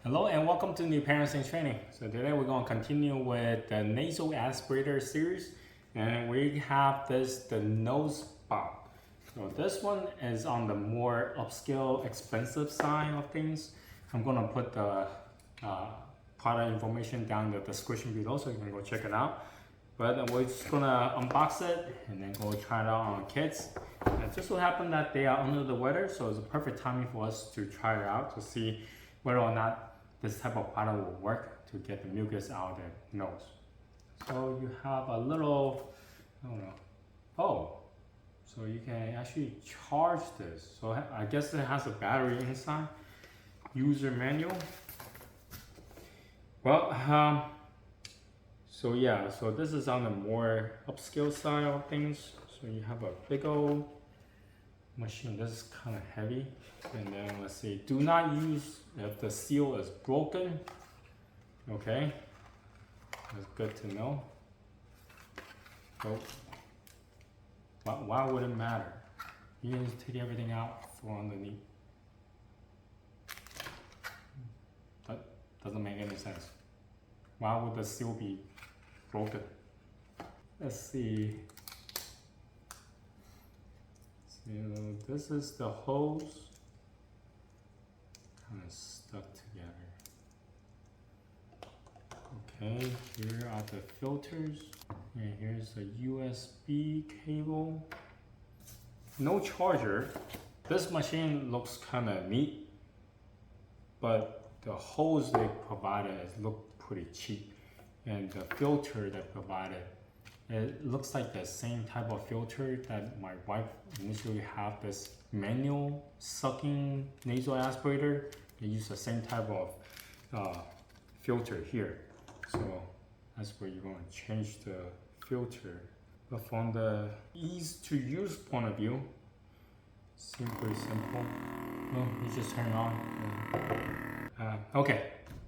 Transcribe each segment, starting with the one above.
Hello and welcome to New Parents in Training. So today we're going to continue with the nasal aspirator series, and we have the NozeBot. So this one is on the more upscale, expensive side of things. I'm going to put the product information down in the description below so you can go check it out. But we're just going to unbox it and then go try it out on kids. And it just so happened that they are under the weather, so it's a perfect timing for us to try it out to see whether or not this type of product will work to get the mucus out of the nose. So you have a little, I don't know, oh, so you can actually charge this. So I guess it has a battery inside. User manual. Well, so yeah, so this is on the more upscale side of things. So you have a big old machine. This is kind of heavy. And then let's see, do not use if the seal is broken. Okay, that's good to know. So why would it matter? You can just take everything out from underneath. That doesn't make any sense. Why would the seal be broken? Let's see. So this is the hose. Kind of stuck together. Okay, here are the filters. And here's the USB cable. No charger. This machine looks kind of neat, but the hose they provided look pretty cheap. And the filter they provided, it looks like the same type of filter that my wife initially had this manual sucking nasal aspirator. They use the same type of filter here. So that's where you're going to change the filter. But from the ease to use point of view, seems pretty simple. Oh, you just turn it on. Okay,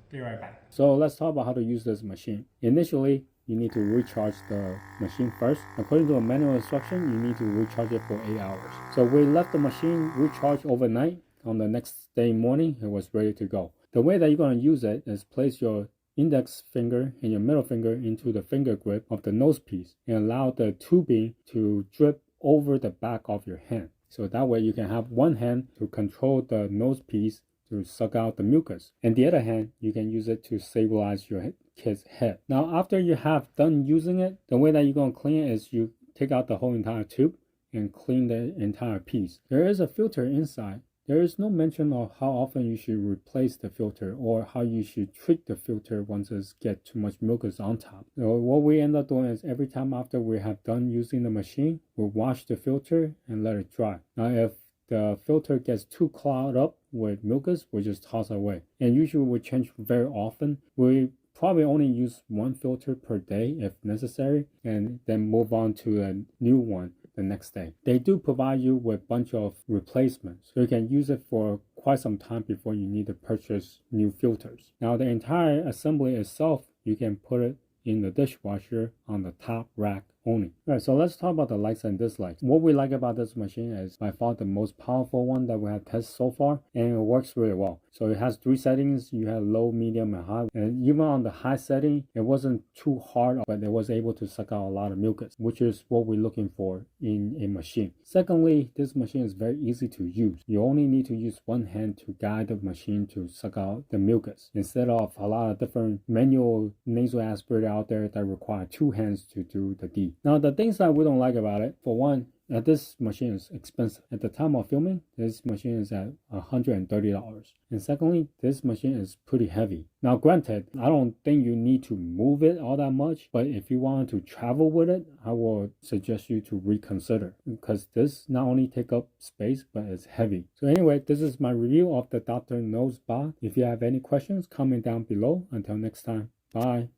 be right back. So let's talk about how to use this machine. Initially, you need to recharge the machine first. According to a manual instruction, you need to recharge it for 8 hours. So we left the machine recharged overnight. On the next day morning, it was ready to go. The way that you're going to use it is place your index finger and your middle finger into the finger grip of the nose piece and allow the tubing to drip over the back of your hand. So that way you can have one hand to control the nose piece to suck out the mucus, and the other hand you can use it to stabilize your kid's head. Now after you have done using it, the way that you're going to clean it is you take out the whole entire tube and clean the entire piece. There is a filter inside. There is no mention of how often you should replace the filter or how you should treat the filter once it gets too much mucus on top. So what we end up doing is every time after we have done using the machine, we'll wash the filter and let it dry. Now if the filter gets too clogged up with mucus, we just toss it away. And usually we change very often. We probably only use one filter per day if necessary, and then move on to a new one the next day. They do provide you with a bunch of replacements, so you can use it for quite some time before you need to purchase new filters. Now the entire assembly itself, you can put it in the dishwasher on the top rack only. Alright, so let's talk about the likes and dislikes. What we like about this machine is by far the most powerful one that we have tested so far, and it works really well. So it has 3 settings. You have low, medium, and high. And even on the high setting, it wasn't too hard, but it was able to suck out a lot of mucus, which is what we're looking for in a machine. Secondly, this machine is very easy to use. You only need to use one hand to guide the machine to suck out the mucus, instead of a lot of different manual nasal aspirator out there that require 2 hands to do the deed. Now the things that we don't like about it, for one, this machine is expensive. At the time of filming, this machine is at $130. And secondly, this machine is pretty heavy. Now granted, I don't think you need to move it all that much, but if you want to travel with it, I will suggest you to reconsider, because this not only take up space, but it's heavy. So anyway, this is my review of the Dr. NozeBot. If you have any questions, comment down below. Until next time, bye.